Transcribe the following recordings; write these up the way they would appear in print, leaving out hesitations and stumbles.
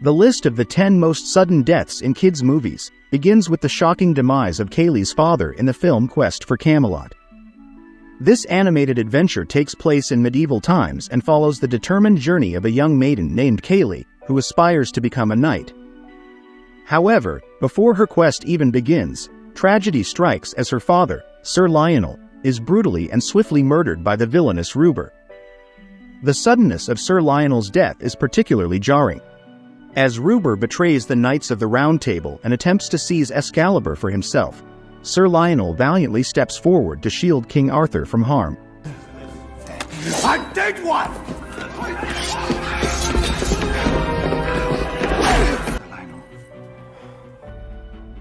The list of the 10 most sudden deaths in kids' movies begins with the shocking demise of Kaylee's father in the film Quest for Camelot. This animated adventure takes place in medieval times and follows the determined journey of a young maiden named Kaylee, who aspires to become a knight. However, before her quest even begins, tragedy strikes as her father, Sir Lionel, is brutally and swiftly murdered by the villainous Ruber. The suddenness of Sir Lionel's death is particularly jarring. As Ruber betrays the Knights of the Round Table and attempts to seize Excalibur for himself, Sir Lionel valiantly steps forward to shield King Arthur from harm. I did what?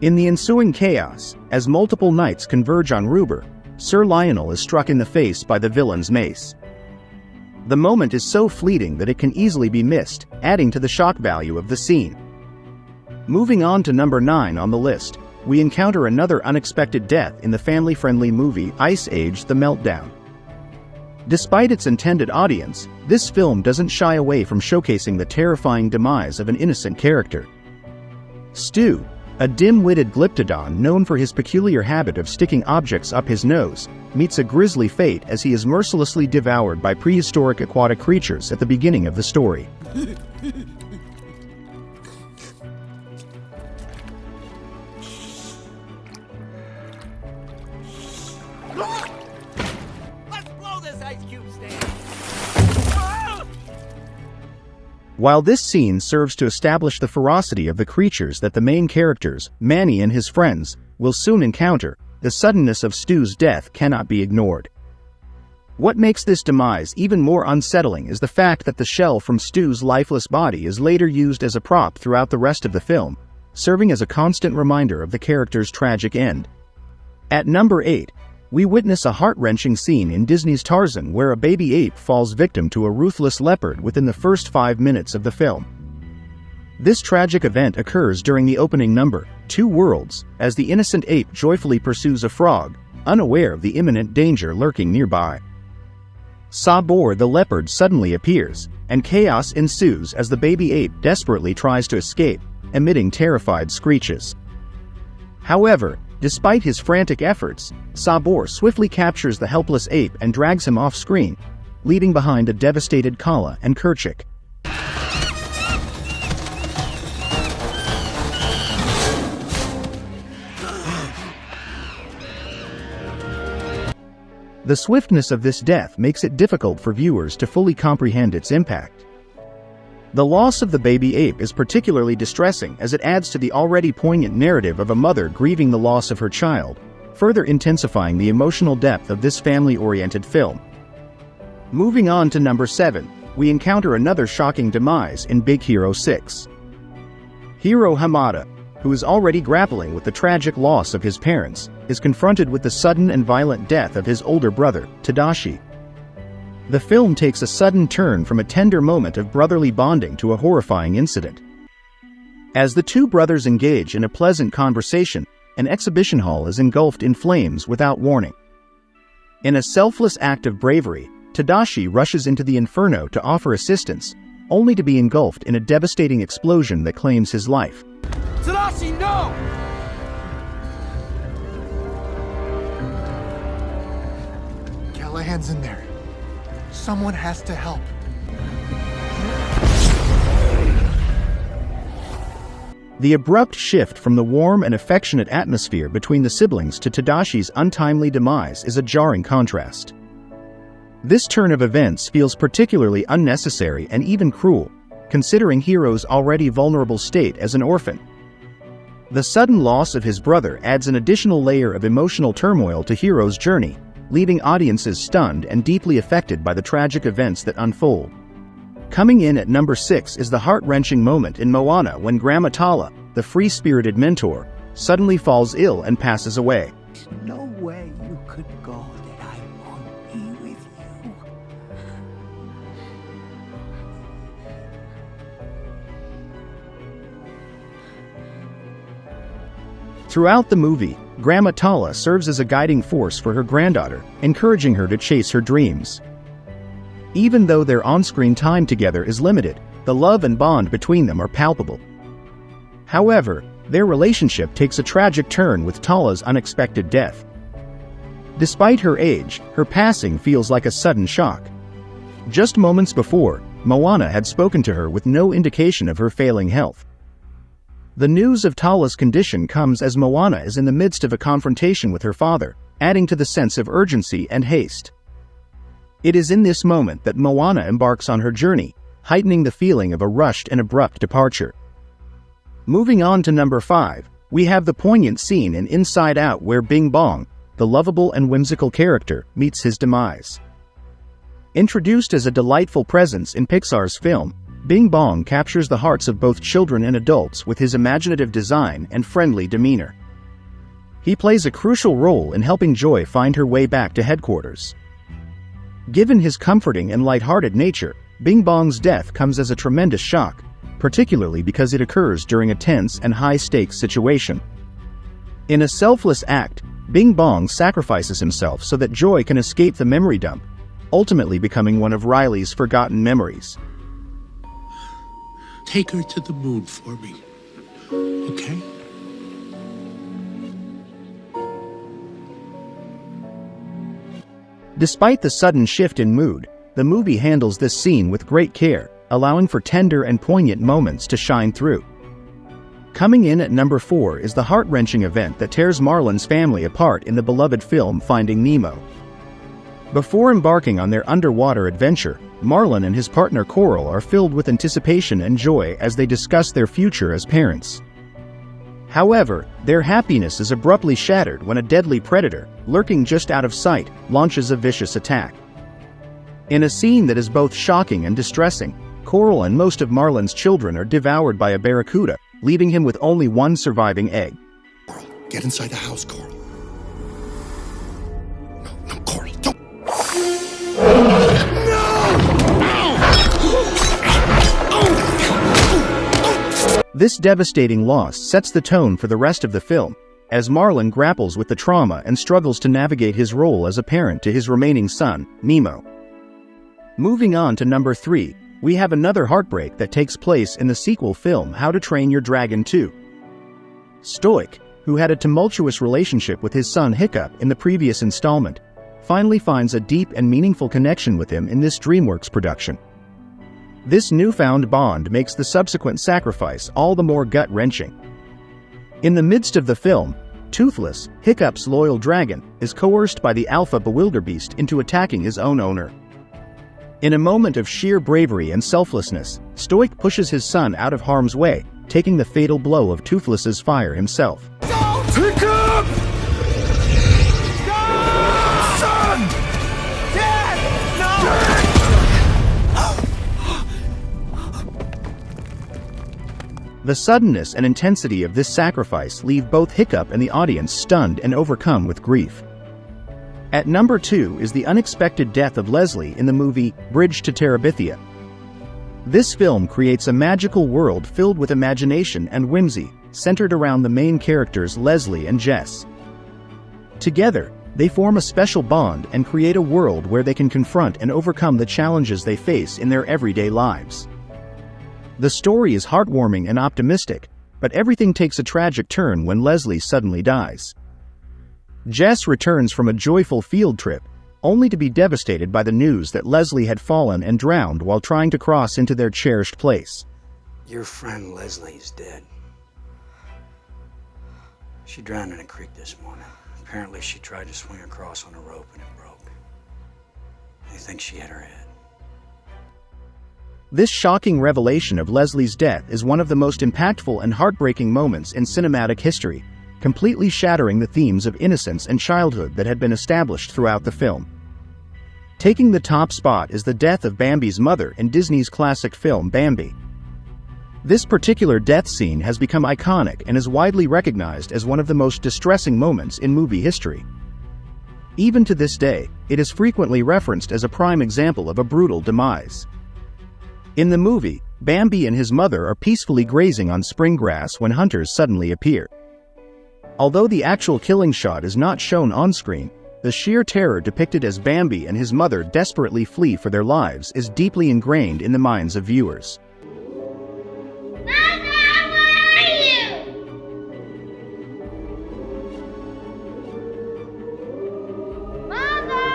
In the ensuing chaos, as multiple knights converge on Ruber, Sir Lionel is struck in the face by the villain's mace. The moment is so fleeting that it can easily be missed, adding to the shock value of the scene. Moving on to number 9 on the list, we encounter another unexpected death in the family-friendly movie Age The Meltdown. Despite its intended audience, this film doesn't shy away from showcasing the terrifying demise of an innocent character. Stu, a dim-witted glyptodon known for his peculiar habit of sticking objects up his nose, meets a grisly fate as he is mercilessly devoured by prehistoric aquatic creatures at the beginning of the story. Let's blow this ice cube stand. While this scene serves to establish the ferocity of the creatures that the main characters, Manny and his friends, will soon encounter, the suddenness of Stu's death cannot be ignored. What makes this demise even more unsettling is the fact that the shell from Stu's lifeless body is later used as a prop throughout the rest of the film, serving as a constant reminder of the character's tragic end. At number 8, we witness a heart-wrenching scene in Disney's Tarzan where a baby ape falls victim to a ruthless leopard within the first 5 minutes of the film. This tragic event occurs during the opening number, Two Worlds, as the innocent ape joyfully pursues a frog, unaware of the imminent danger lurking nearby. Sabor the leopard suddenly appears, and chaos ensues as the baby ape desperately tries to escape, emitting terrified screeches. However, despite his frantic efforts, Sabor swiftly captures the helpless ape and drags him off-screen, leaving behind a devastated Kala and Kerchik. The swiftness of this death makes it difficult for viewers to fully comprehend its impact. The loss of the baby ape is particularly distressing as it adds to the already poignant narrative of a mother grieving the loss of her child, further intensifying the emotional depth of this family-oriented film. Moving on to number 7, we encounter another shocking demise in Big Hero 6. Hiro Hamada, who is already grappling with the tragic loss of his parents, is confronted with the sudden and violent death of his older brother, Tadashi. The film takes a sudden turn from a tender moment of brotherly bonding to a horrifying incident. As the two brothers engage in a pleasant conversation, an exhibition hall is engulfed in flames without warning. In a selfless act of bravery, Tadashi rushes into the inferno to offer assistance, only to be engulfed in a devastating explosion that claims his life. Tadashi, no! Callahan's in there. Someone has to help. The abrupt shift from the warm and affectionate atmosphere between the siblings to Tadashi's untimely demise is a jarring contrast. This turn of events feels particularly unnecessary and even cruel, considering Hiro's already vulnerable state as an orphan. The sudden loss of his brother adds an additional layer of emotional turmoil to Hiro's journey, leaving audiences stunned and deeply affected by the tragic events that unfold. Coming in at number 6 is the heart-wrenching moment in Moana when Grandma Tala, the free-spirited mentor, suddenly falls ill and passes away. No way you could go that I won't be with you. Throughout the movie, Grandma Tala serves as a guiding force for her granddaughter, encouraging her to chase her dreams. Even though their on-screen time together is limited, The love and bond between them are palpable. However, their relationship takes a tragic turn with Tala's unexpected death. Despite her age, her passing feels like a sudden shock. Just moments before, Moana had spoken to her with no indication of her failing health. The news of Tala's condition comes as Moana is in the midst of a confrontation with her father, adding to the sense of urgency and haste. It is in this moment that Moana embarks on her journey, heightening the feeling of a rushed and abrupt departure. Moving on to number 5, we have the poignant scene in Inside Out where Bing Bong, the lovable and whimsical character, meets his demise. Introduced as a delightful presence in Pixar's film, Bing Bong captures the hearts of both children and adults with his imaginative design and friendly demeanor. He plays a crucial role in helping Joy find her way back to headquarters. Given his comforting and lighthearted nature, Bing Bong's death comes as a tremendous shock, particularly because it occurs during a tense and high-stakes situation. In a selfless act, Bing Bong sacrifices himself so that Joy can escape the memory dump, ultimately becoming one of Riley's forgotten memories. Take her to the moon for me, okay? Despite the sudden shift in mood, the movie handles this scene with great care, allowing for tender and poignant moments to shine through. Coming in at number 4 is the heart-wrenching event that tears Marlin's family apart in the beloved film Finding Nemo. Before embarking on their underwater adventure, Marlin and his partner Coral are filled with anticipation and joy as they discuss their future as parents. However, their happiness is abruptly shattered when a deadly predator, lurking just out of sight, launches a vicious attack. In a scene that is both shocking and distressing, Coral and most of Marlin's children are devoured by a barracuda, leaving him with only one surviving egg. Coral, get inside the house, Coral. No, Coral, don't. This devastating loss sets the tone for the rest of the film, as Marlin grapples with the trauma and struggles to navigate his role as a parent to his remaining son, Nemo. Moving on to number 3, we have another heartbreak that takes place in the sequel film How to Train Your Dragon 2. Stoic, who had a tumultuous relationship with his son Hiccup in the previous installment, finally finds a deep and meaningful connection with him in this DreamWorks production. This newfound bond makes the subsequent sacrifice all the more gut-wrenching. In the midst of the film, Toothless, Hiccup's loyal dragon, is coerced by the alpha bewilderbeast into attacking his own owner. In a moment of sheer bravery and selflessness, Stoic pushes his son out of harm's way, taking the fatal blow of Toothless's fire himself. Hiccup! Son! Dad! No! The suddenness and intensity of this sacrifice leave both Hiccup and the audience stunned and overcome with grief. At number 2 is the unexpected death of Leslie in the movie Bridge to Terabithia. This film creates a magical world filled with imagination and whimsy, centered around the main characters Leslie and Jess. Together, they form a special bond and create a world where they can confront and overcome the challenges they face in their everyday lives. The story is heartwarming and optimistic, but everything takes a tragic turn when Leslie suddenly dies. Jess returns from a joyful field trip, only to be devastated by the news that Leslie had fallen and drowned while trying to cross into their cherished place. Your friend Leslie is dead. She drowned in a creek this morning. Apparently she tried to swing across on a rope and it broke. They think she hit her head. This shocking revelation of Leslie's death is one of the most impactful and heartbreaking moments in cinematic history, completely shattering the themes of innocence and childhood that had been established throughout the film. Taking the top spot is the death of Bambi's mother in Disney's classic film Bambi. This particular death scene has become iconic and is widely recognized as one of the most distressing moments in movie history. Even to this day, it is frequently referenced as a prime example of a brutal demise. In the movie, Bambi and his mother are peacefully grazing on spring grass when hunters suddenly appear. Although the actual killing shot is not shown on screen, the sheer terror depicted as Bambi and his mother desperately flee for their lives is deeply ingrained in the minds of viewers. Mama, where are you? Mama!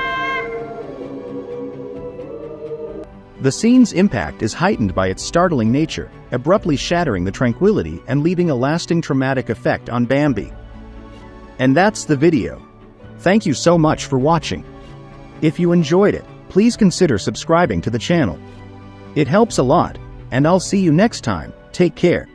The scene's impact is heightened by its startling nature, abruptly shattering the tranquility and leaving a lasting traumatic effect on Bambi. And that's the video. Thank you so much for watching. If you enjoyed it, please consider subscribing to the channel. It helps a lot, and I'll see you next time. Take care.